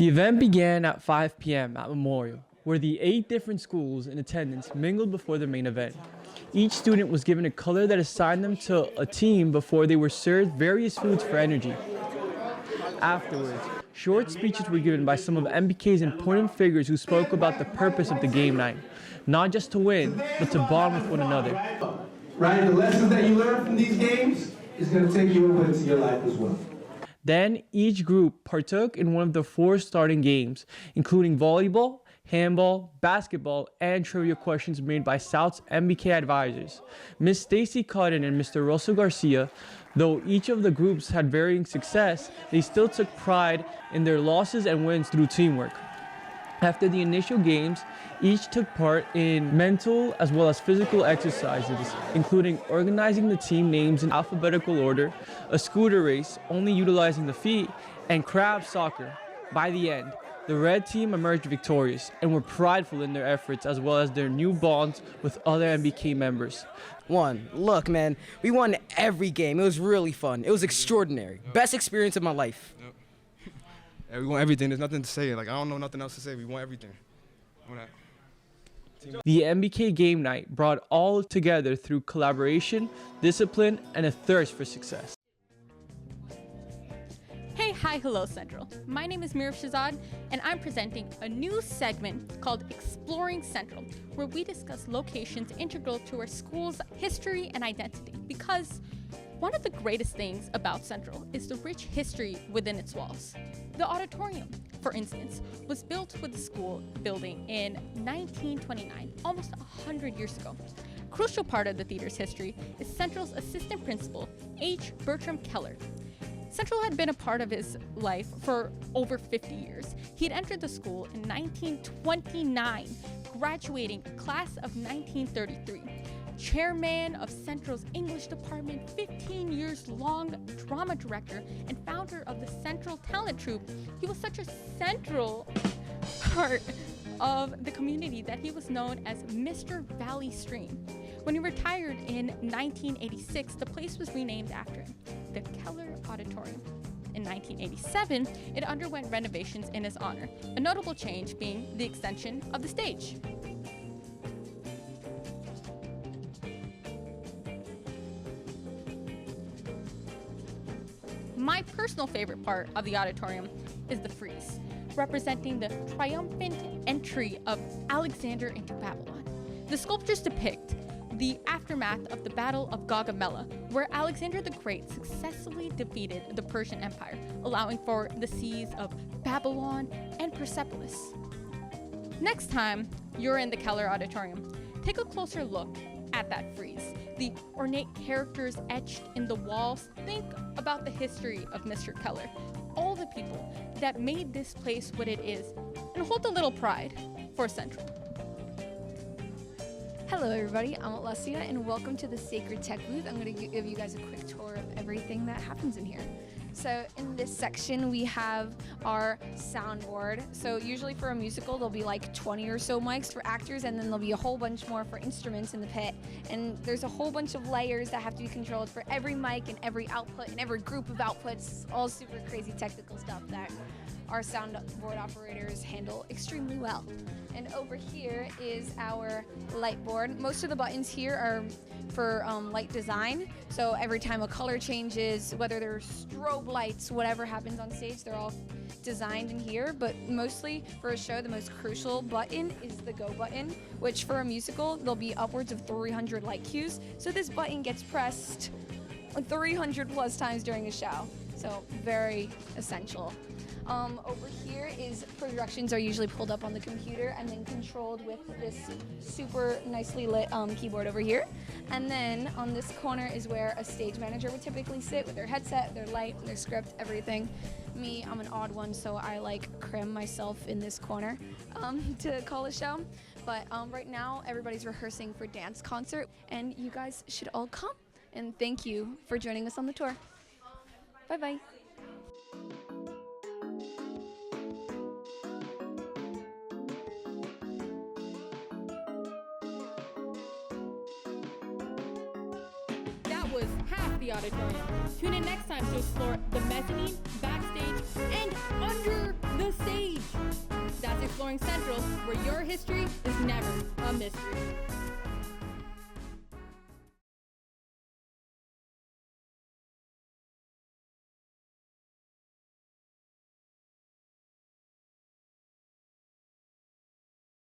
The event began at 5 p.m. at Memorial, where the 8 different schools in attendance mingled before the main event. Each student was given a color that assigned them to a team before they were served various foods for energy. Afterwards, short speeches were given by some of MBK's important figures who spoke about the purpose of the game night, not just to win, but to bond with one another. Right, the lessons that you learn from these games is going to take you over into your life as well. Then each group partook in one of the 4 starting games, including volleyball, handball, basketball, and trivia questions made by South's MBK advisors, Ms. Stacy Cotton and Mr. Russell Garcia. Though each of the groups had varying success, they still took pride in their losses and wins through teamwork. After the initial games, each took part in mental as well as physical exercises, including organizing the team names in alphabetical order, a scooter race only utilizing the feet, and crab soccer. By the end, the red team emerged victorious and were prideful in their efforts as well as their new bonds with other MBK members. Look, man, we won every game. It was really fun. It was extraordinary. Best experience of my life. Yeah, we won everything. There's nothing to say. Like, I don't know nothing else to say. We won everything. The MBK game night brought all together through collaboration, discipline, and a thirst for success. Hey, hi, hello, Central. My name is Mirav Shazad, and I'm presenting a new segment called Exploring Central, where we discuss locations integral to our school's history and identity. Because one of the greatest things about Central is the rich history within its walls. The auditorium, for instance, was built with the school building in 1929, almost 100 years ago. A crucial part of the theater's history is Central's assistant principal, H. Bertram Keller. Central had been a part of his life for over 50 years. He had entered the school in 1929, graduating class of 1933. Chairman of Central's English department, 15 years long drama director, and founder of the Central Talent Troupe. He was such a central part of the community that he was known as Mr. Valley Stream. When he retired in 1986, the place was renamed after him, the Keller Auditorium. In 1987, it underwent renovations in his honor, a notable change being the extension of the stage. My personal favorite part of the auditorium is the frieze, representing the triumphant entry of Alexander into Babylon. The sculptures depict the aftermath of the Battle of Gaugamela, where Alexander the Great successfully defeated the Persian Empire, allowing for the seas of Babylon and Persepolis. Next time you're in the Keller Auditorium, take a closer look at that frieze. The ornate characters etched in the walls. Think about the history of Mr. Keller, all the people that made this place what it is, and hold a little pride for Central. Hello everybody, I'm Alessia and welcome to the Sacred Tech booth. I'm going to give you guys a quick tour of everything that happens in here. So in this section we have our soundboard. So usually for a musical there'll be like 20 or so mics for actors, and then there'll be a whole bunch more for instruments in the pit. And there's a whole bunch of layers that have to be controlled for every mic and every output and every group of outputs. All super crazy technical stuff that our soundboard operators handle extremely well. And over here is our light board. Most of the buttons here are for light design. So every time a color changes, whether they're strobe lights, whatever happens on stage, they're all designed in here. But mostly for a show, the most crucial button is the go button, which for a musical, there'll be upwards of 300 light cues. So this button gets pressed 300 plus times during a show. So very essential. Over here is projections are usually pulled up on the computer and then controlled with this super nicely lit keyboard over here. And then on this corner is where a stage manager would typically sit with their headset, their light, their script, everything. Me, I'm an odd one, so I like cram myself in this corner to call a show. But right now, everybody's rehearsing for dance concert, and you guys should all come. And thank you for joining us on the tour. Bye-bye. Was half the auditorium. Tune in next time to explore the mezzanine, backstage, and under the the stage. That's Exploring Central, where your history is never a mystery.